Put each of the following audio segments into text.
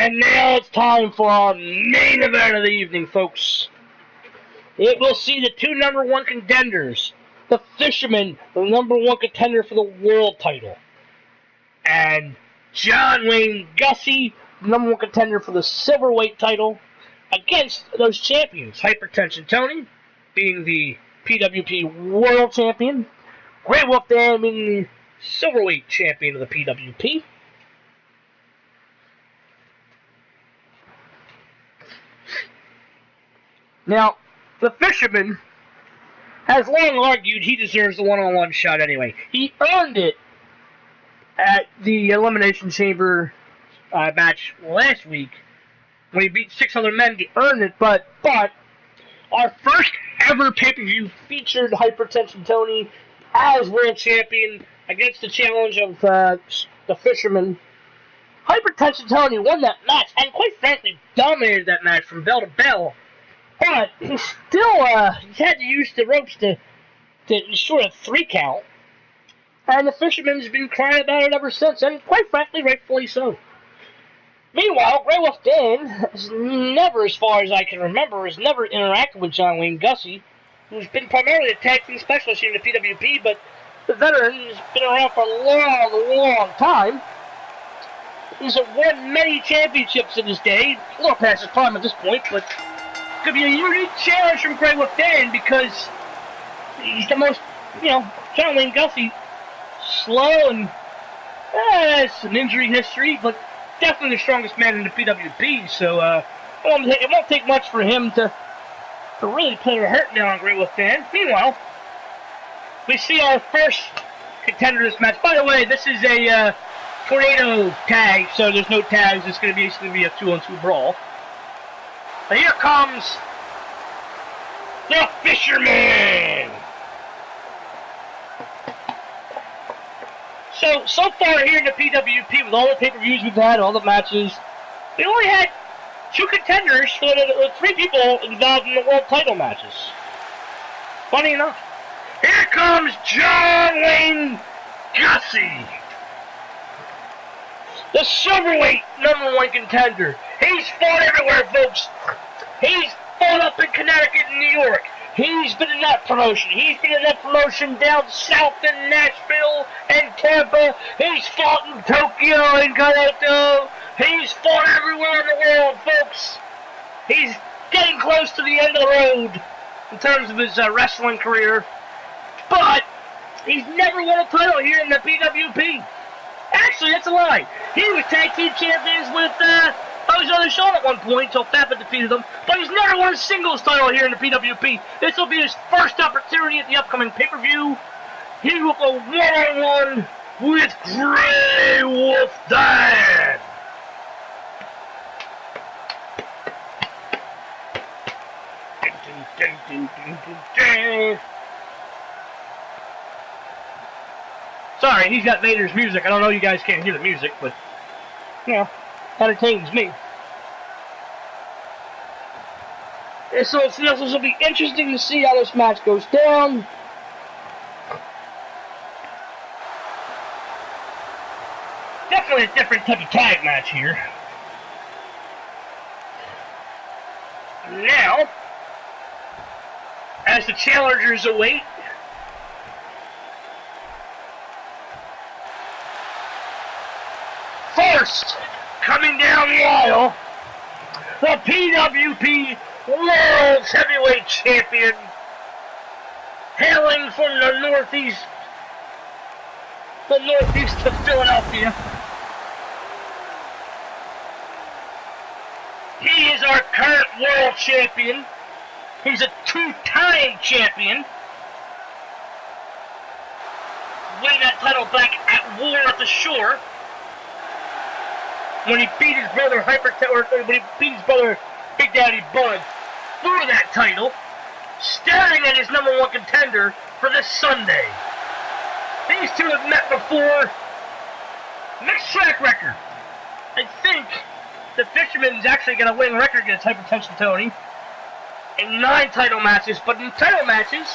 And now it's time for our main event of the evening, folks. It will see the two number one contenders. The Fisherman, the number one contender for the world title. And John Wayne Gussy, the number one contender for the silverweight title, against those champions. Hypertension Tony, being the PWP world champion. Grey Wolf Dan, being the silverweight champion of the PWP. Now, the Fisherman has long argued he deserves the one-on-one shot anyway. He earned it at the Elimination Chamber match last week when he beat 6 other men to earn it, but our first ever pay-per-view featured Hypertension Tony as world champion against the challenge of the Fisherman. Hypertension Tony won that match and quite frankly dominated that match from bell to bell. But he still he had to use the ropes to ensure a 3 count. And the Fisherman's been crying about it ever since, and quite frankly, rightfully so. Meanwhile, Grey Wolf Dan has never, as far as I can remember, has never interacted with John Wayne Gussy, who's been primarily a tag team specialist here in the PWP, but the veteran has been around for a long, long time. He's won many championships in his day, a little past his prime at this point, but could be a unique challenge from Grey Wolf Dan because he's the most, John Wayne Gussy, slow and has some injury history, but definitely the strongest man in the PWP, so it won't take much for him to really put a hurt down on Grey Wolf Dan. Meanwhile, we see our first contender this match. By the way, this is a tornado tag, so there's no tags. It's going to basically be a 2-on-2 brawl. But here comes the Fisherman! So far here in the PWP, with all the pay-per-views we've had, all the matches, we only had 2 contenders for the 3 people involved in the world title matches. Funny enough. Here comes John Wayne Gussy, the silverweight number one contender. He's fought everywhere, folks. He's fought up in Connecticut and New York. He's been in that promotion. He's been in that promotion down south in Nashville and Tampa. He's fought in Tokyo and Kyoto. He's fought everywhere in the world, folks. He's getting close to the end of the road in terms of his wrestling career. But he's never won a title here in the PWP. Actually, that's a lie. He was tag team champions with Jose Sean at one point until Fappa defeated him. But he's never won a singles title here in the PWP. This will be his first opportunity at the upcoming pay-per-view. He will go one-on-one with Grey Wolf Dan. Sorry, he's got Vader's music. I don't know you guys can't hear the music, but, entertains me. So this will be interesting to see how this match goes down. Definitely a different type of tag match here. Now, as the challengers await, first, coming down the aisle, the PWP World Heavyweight Champion, hailing from the northeast of Philadelphia. He is our current world champion. He's a 2-time champion. Winning that title back at War at the Shore. When he beat his brother Big Daddy Bud for that title, staring at his number one contender for this Sunday. These two have met before. Mixed track record. I think the Fisherman's actually got a winning record against Hypertension Tony in 9 title matches, but in title matches,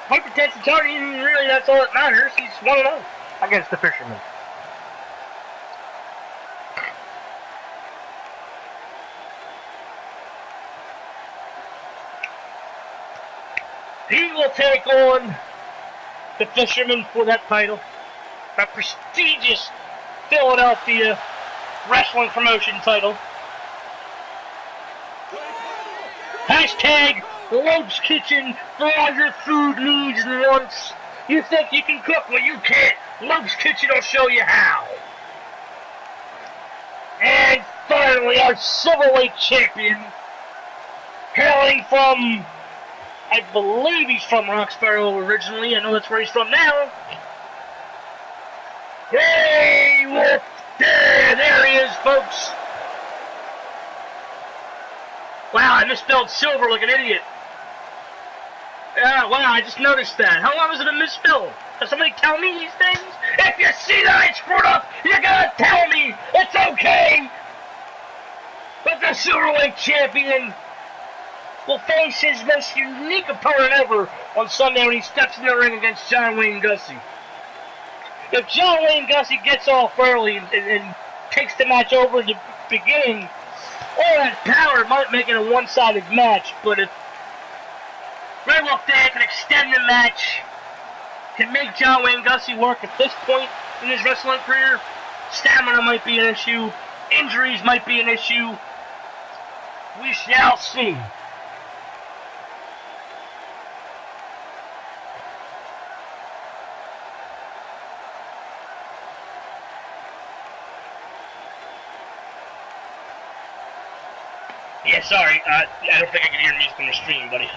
Hypertension Tony, really that's all that matters. He's 1-0 against the Fisherman. He will take on the Fisherman for that title. A prestigious Philadelphia wrestling promotion title. Hashtag Loeb's Kitchen for all your food needs and wants. You think you can cook? Well, you can't. Loeb's Kitchen will show you how. And finally, our Silverweight champion, hailing from, I believe he's from Roxborough originally. I know that's where he's from now. Grey Wolf, there he is, folks. Wow, I misspelled silver like an idiot. Yeah, wow, I just noticed that. How long has it been misspelled? Does somebody tell me these things? If you see that I screwed up, you're gonna tell me. It's okay. But the Silverweight champion will face his most unique opponent ever on Sunday when he steps in the ring against John Wayne Gussy. If John Wayne Gussy gets off early and takes the match over at the beginning, all that power might make it a one-sided match, but if Grey Wolf Dan can extend the match, can make John Wayne Gussy work at this point in his wrestling career, stamina might be an issue, injuries might be an issue. We shall see. Yeah, sorry, I don't think I can hear music on the stream, buddy.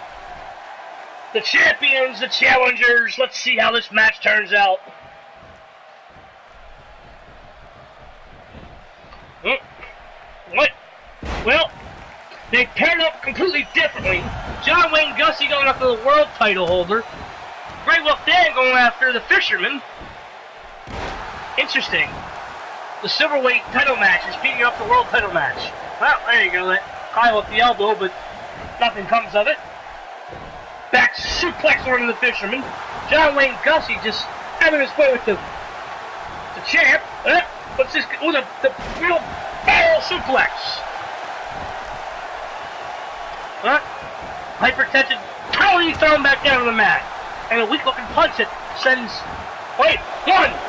The champions, the challengers, let's see how this match turns out. What? Well, they paired up completely differently. John Wayne Gussy going after the world title holder. Grey Wolf Dan going after the Fisherman. Interesting. The Silverweight title match is beating up the world title match. Well, there you go. That Kyle with the elbow, but nothing comes of it. Back suplex on the Fisherman. John Wayne Gussy just having his way with the champ. What's this? Oh, the real barrel suplex. Hypertension totally thrown back down on the mat. And a weak looking punch that sends, 1,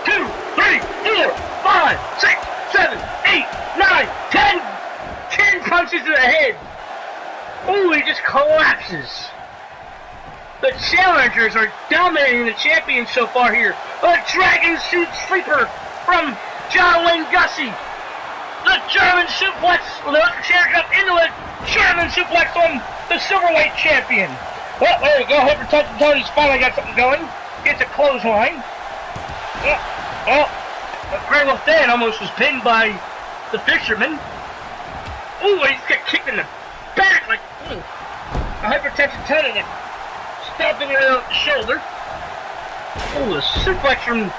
2, 3, 4, 5, 6, 7, 8, 9, 10 punches to the head. Ooh, he just collapses. The challengers are dominating the champions so far here. A dragon suit sleeper from John Wayne Gussy. The German suplex, the electric chair up into a German suplex on the Silverweight champion. Well, there you go. Hypertension Tony's finally got something going. Gets a clothesline. Grey Wolf Dan almost was pinned by the Fisherman. Ooh, he got kicked in the back like, ooh. A Hypertension Tony stomping it out the shoulder. Ooh, a suplex from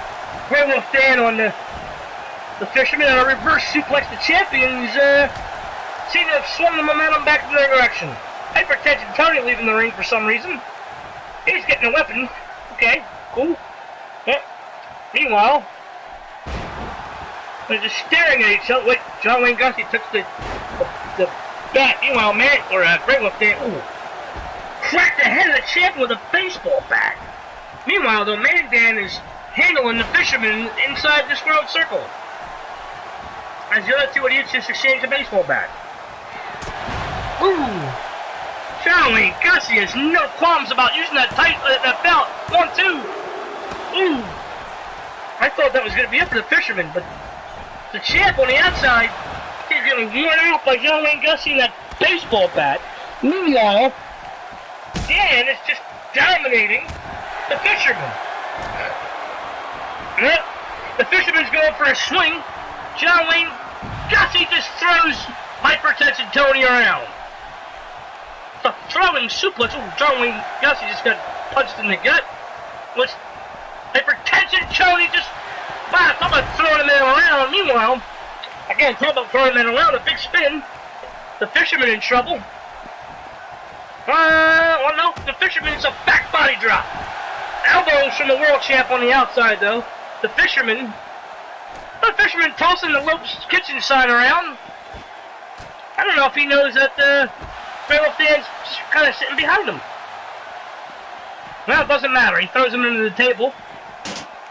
Grey Wolf Dan on the Fisherman, and a reverse suplex. The champions seem to have swung the momentum back in their direction. Hypertension Tony leaving the ring for some reason. He's getting a weapon. Okay, cool. Yeah. Meanwhile, they're just staring at each other. Wait, John Wayne Gussy took the bat. Meanwhile, Grey Wolf Dan, ooh, cracked the head of the champion with a baseball bat. Meanwhile, though, Man Dan is handling the Fisherman inside the squared circle. As the other two idiots just exchange a baseball bat. Ooh! John Wayne Gussy has no qualms about using that that belt. 1, 2. Ooh! I thought that was going to be it for the Fisherman, but the champ on the outside is getting worn out by John Wayne Gussy and that baseball bat. Meanwhile, Dan is just dominating the Fisherman. The Fisherman's going for a swing. John Wayne Gussy just throws Hypertension Tony around. The throwing suplex. Oh, John Wayne Gussy just got punched in the gut. Which Hypertension Tony just, wow, talk about throwing the man around. Meanwhile, again, talk about throwing the man around, a big spin. The Fisherman in trouble. Well, no, the Fisherman's a back body drop. Elbows from the world champ on the outside, though. The Fisherman tossing the Loeb's Kitchen sign around. I don't know if he knows that Grey Wolf Dan's just kind of sitting behind him. Well, it doesn't matter. He throws him into the table.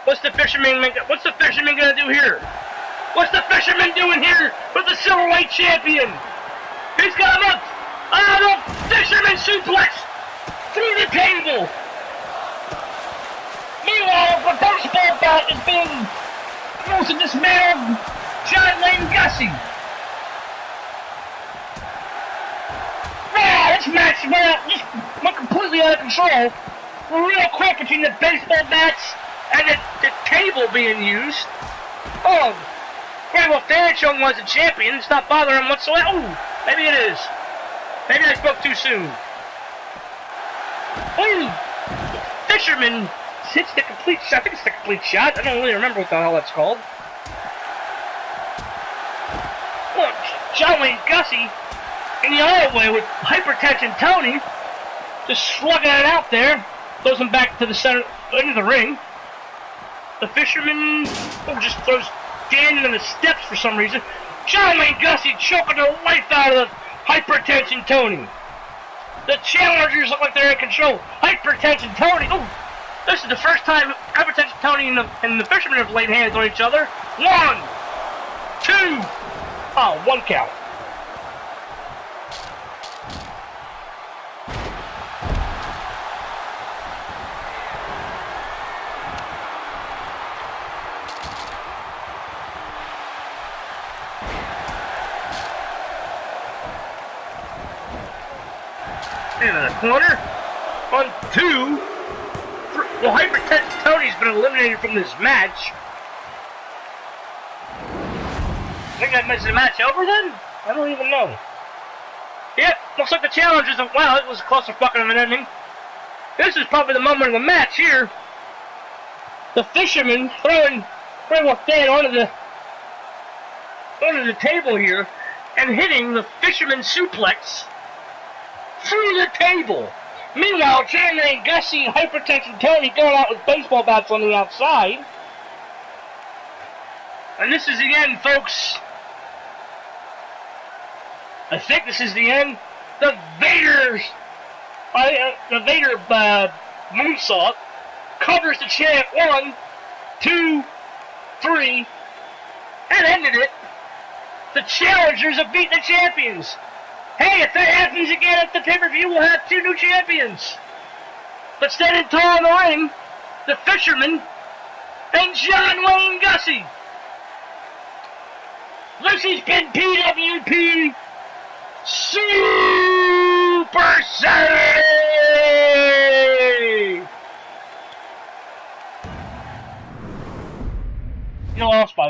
What's the Fisherman gonna do here? What's the Fisherman doing here with the Silverweight champion? He's got him up. Oh, the Fisherman suplex through the table. Meanwhile, the baseball bat is being used to dismantle John Wayne Gussy. Wow, this match went completely out of control. Real quick between the baseball bats and the table being used. Oh, well, Fisherman was the champion. It's not bothering him whatsoever. Oh, maybe it is. Maybe I spoke too soon. Oh, Fisherman hits the complete shot. I think it's the complete shot. I don't really remember what the hell that's called. Oh, John Wayne Gussy in the other way with hypertension Tony just slugging it out there. Throws him back to the center, into the ring. The Fisherman just throws Dan into the steps for some reason. John Wayne Gussy choking the life out of the hypertension Tony. The challengers look like they're in control. Hypertension Tony. Oh, this is the first time hypertension Tony and the Fisherman have laid hands on each other. 1, 2. Oh, 1 count. Into the corner. 1, 2. 3. Well, hypertension Tony's been eliminated from this match. I think that makes the match over then? I don't even know. Yep, looks like the challengers. Wow, it was a clusterfuck of an ending. This is probably the moment of the match here. The Fisherman throwing Dan onto the table here and hitting the Fisherman suplex through the table. Meanwhile, John Wayne Gussy and hypertension Tony going out with baseball bats on the outside. And this is the end, folks. I think this is the end. The Vader moonsault covers the champ. 1, 2, 3, and ended it. The challengers have beaten the champions. Hey, if that happens again at the pay-per-view, we'll have 2 new champions. But standing tall in the ring, the Fisherman and John Wayne Gussy. This has been PWP Super Saturday! You lost by